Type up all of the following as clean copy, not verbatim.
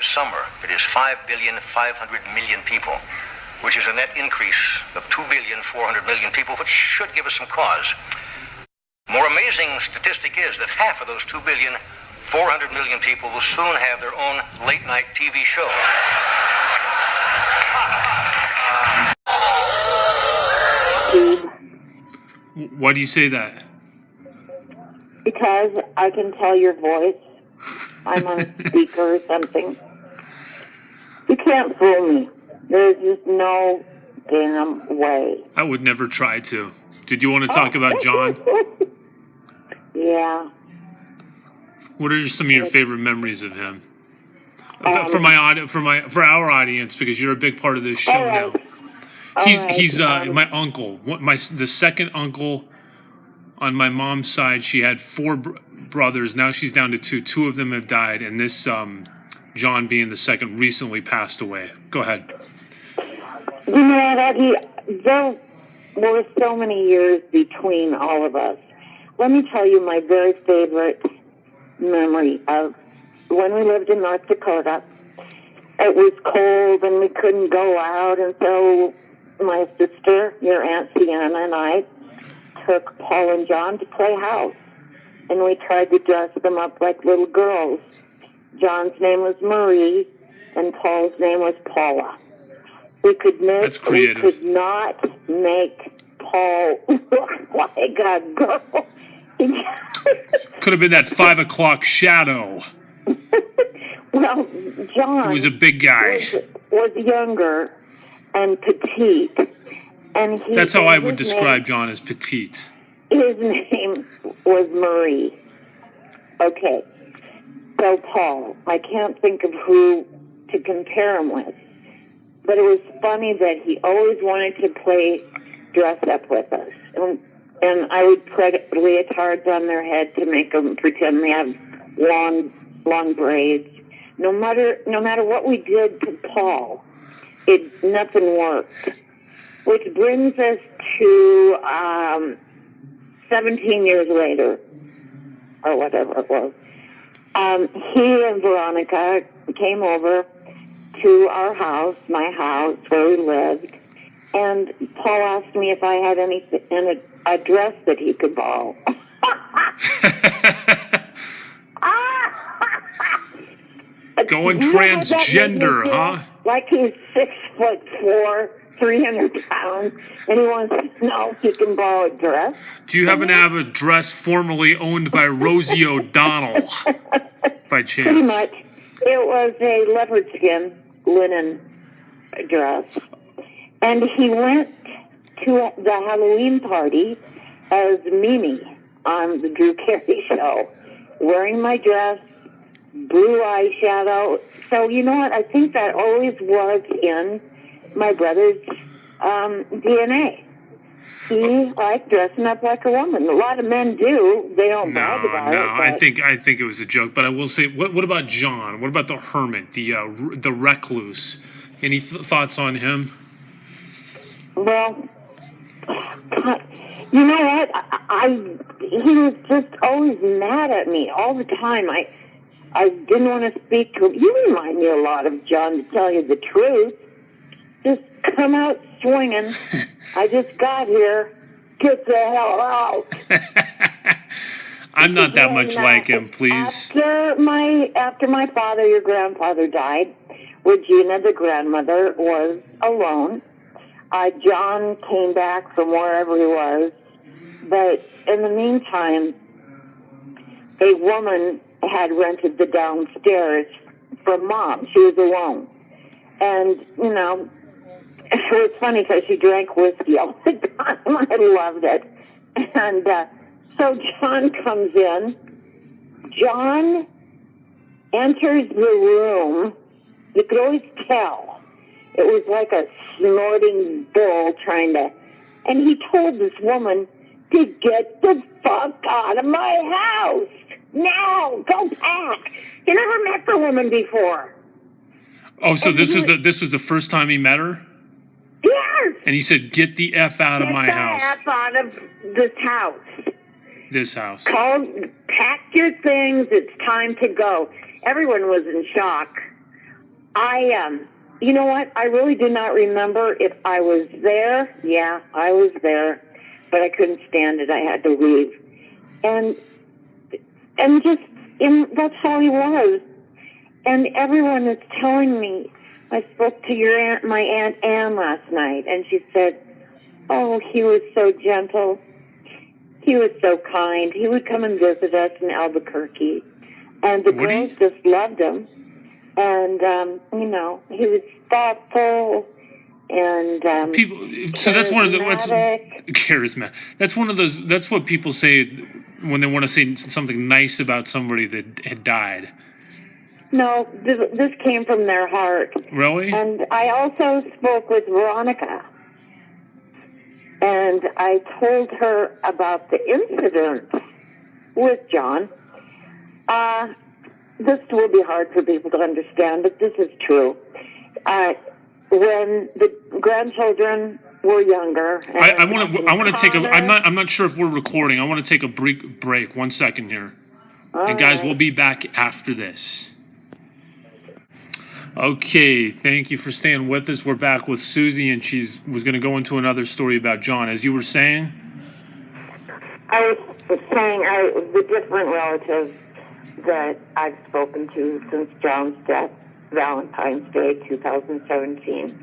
Summer, it is 5,500,000,000 people, which is a net increase of 2,400,000,000 people, which should give us some cause. More amazing statistic is that half of those 2,400,000,000 people will soon have their own late-night TV show. Why do you say that? Because I can tell your voice. I'm on speaker or something. You can't fool me. There's just no damn way. I would never try to. Did you want to talk about John? Yeah. What are some of your favorite memories of him? For our audience, because you're a big part of this show now. He's my uncle. The second uncle on my mom's side. She had four brothers. Now she's down to two. Two of them have died, and this John, being the second, recently passed away. Go ahead. You know, there were so many years between all of us. Let me tell you my very favorite memory of when we lived in North Dakota. It was cold and we couldn't go out, and so my sister, your Aunt Sienna, and I took Paul and John to play house, and we tried to dress them up like little girls. John's name was Marie, and Paul's name was Paula. That's creative. We could not make Paul look like a girl. Could have been that 5 o'clock shadow. Well, John was a big guy. Was younger and petite, and that's how I would describe John, as petite. His name was Marie. Okay, so Paul, I can't think of who to compare him with, but it was funny that he always wanted to play dress up with us, and I would put leotards on their head to make them pretend they have long braids. No matter what we did to Paul, nothing worked. Which brings us to 17 years later, or whatever it was. He and Veronica came over to our house, my house, where we lived, and Paul asked me if I had a dress that he could borrow. Going transgender, huh? Like he's 6'4", 300 pounds, and he wants to know if he can borrow a dress. Do you happen to have a dress formerly owned by Rosie O'Donnell, by chance? Pretty much. It was a leopard skin linen dress. And he went to the Halloween party as Mimi on the Drew Carey show, wearing my dress, blue eyeshadow. So, you know what? I think that always was in my brother's DNA. He liked dressing up like a woman. A lot of men do. They don't brag about it. No, I think it was a joke. But I will say, what about John? What about the hermit, the recluse? Any thoughts on him? Well, you know what? He was just always mad at me all the time. I didn't want to speak to him. You remind me a lot of John, to tell you the truth. Just come out swinging. I just got here. Get the hell out. I'm not that much like him, please. After my father, your grandfather, died, Regina, the grandmother, was alone. John came back from wherever he was. But in the meantime, a woman had rented the downstairs from Mom. She was alone. And, you know, it was funny because she drank whiskey all the time. I loved it. And so John comes in. John enters the room. You could always tell. It was like a snorting bull trying to... And he told this woman to get the fuck out of my house. Now, go back. You never met the woman before. Oh, so this was the first time he met her? Yes. And he said, "Get the F out of my house." Get the F out of this house. This house. Pack your things. It's time to go. Everyone was in shock. You know what? I really do not remember if I was there. Yeah, I was there, but I couldn't stand it. I had to leave. And that's how he was. And everyone is telling me, I spoke to my Aunt Ann last night, and she said, oh, he was so gentle. He was so kind. He would come and visit us in Albuquerque. And the girls just loved him. And, he was thoughtful and people. So that's one of the charismatic. That's one of those. That's what people say when they want to say something nice about somebody that had died. No, this came from their heart. Really? And I also spoke with Veronica. And I told her about the incident with John. This will be hard for people to understand, but this is true. When the grandchildren were younger, I want to take a. I'm not sure if we're recording. I want to take a break. 1 second here, and guys, we'll be back after this. Okay, thank you for staying with us. We're back with Susie, and was going to go into another story about John. As you were saying, I was saying the different relatives that I've spoken to since John's death, Valentine's Day 2017,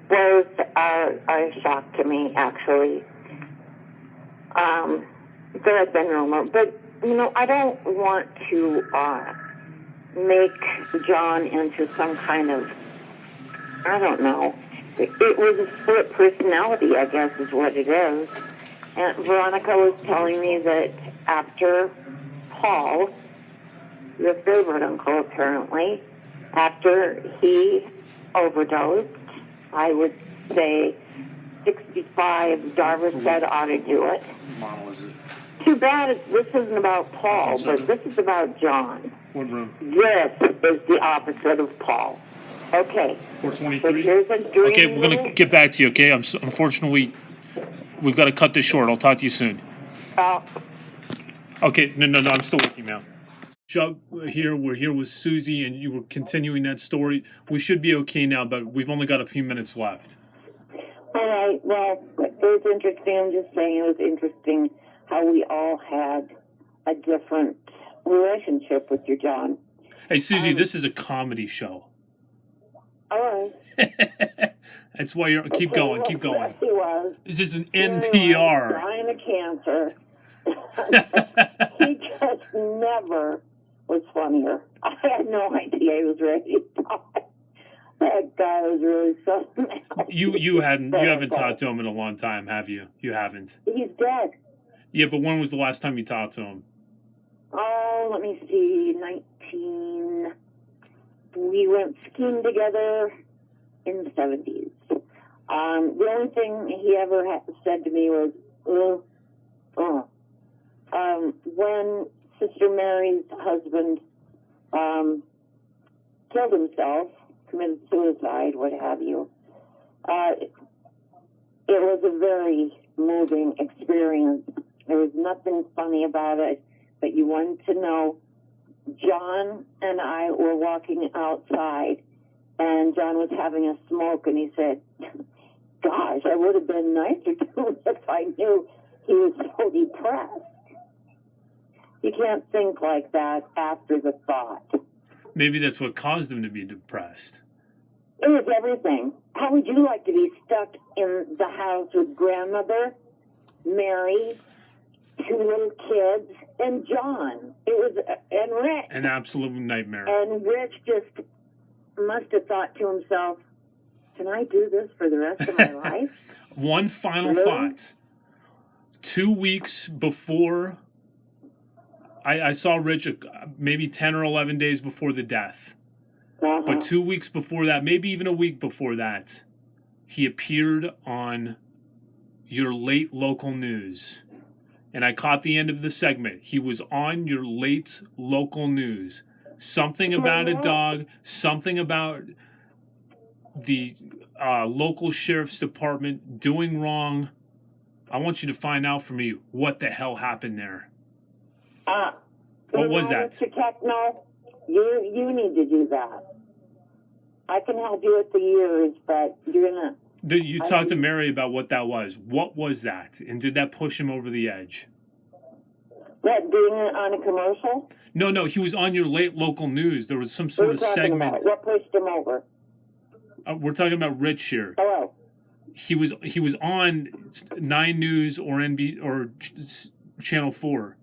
was a shock to me, actually. There has been rumor, but, I don't want to make John into some kind of, I don't know. It was a split personality, I guess, is what it is. And Veronica was telling me that after Paul, your favorite uncle apparently, after he overdosed, I would say 65, Darva said ought to do it. Mom, was it? Too bad this isn't about Paul, but this is about John. What room? This is the opposite of Paul. Okay. 423? So here's a dream. Okay, we're going to get back to you, okay? Unfortunately, we've got to cut this short. I'll talk to you soon. Okay, no, I'm still with you, ma'am. Chubb here, we're here with Susie, and you were continuing that story. We should be okay now, but we've only got a few minutes left. All right, well, it was interesting. I'm just saying it was interesting how we all had a different relationship with your John. Hey, Susie, this is a comedy show. All right. That's why you're... Keep going. He was. This is an NPR. Dying of cancer. He just never was funnier. I had no idea he was ready to die. That guy was really something else. You haven't talked to him in a long time, have you? You haven't. He's dead. Yeah, but when was the last time you talked to him? Oh, let me see. We went skiing together in the 70s. The only thing he ever said to me was, when Sister Mary's husband killed himself, committed suicide, what have you, it was a very moving experience. There was nothing funny about it, but you wanted to know. John and I were walking outside, and John was having a smoke, and he said, gosh, I would have been nicer to him if I knew he was so depressed. You can't think like that after the thought. Maybe that's what caused him to be depressed. It was everything. How would you like to be stuck in the house with grandmother, Mary, 2 little kids, and John? It was, and Rich. An absolute nightmare. And Rich just must have thought to himself, can I do this for the rest of my life? One final thought. 2 weeks before, I saw Rich maybe 10 or 11 days before the death. Uh-huh. But 2 weeks before that, maybe even a week before that, he appeared on your late local news. And I caught the end of the segment. He was on your late local news. Something about a dog, something about the local sheriff's department doing wrong. I want you to find out for me what the hell happened there. What was that? Mr. Techno, You need to do that. I can help you with the years, but you're gonna. You talked to Mary about what that was. What was that? And did that push him over the edge? What, being on a commercial? No, he was on your late local news. There was some sort of segment. What pushed him over? We're talking about Rich here. Hello. He was on 9 News or Channel 4.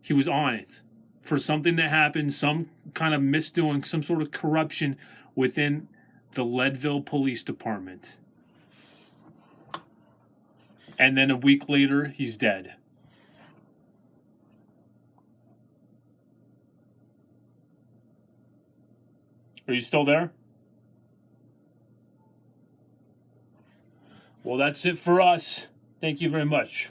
He was on it for something that happened, some kind of misdoing, some sort of corruption within the Leadville Police Department. And then a week later, he's dead. Are you still there? Well, that's it for us. Thank you very much.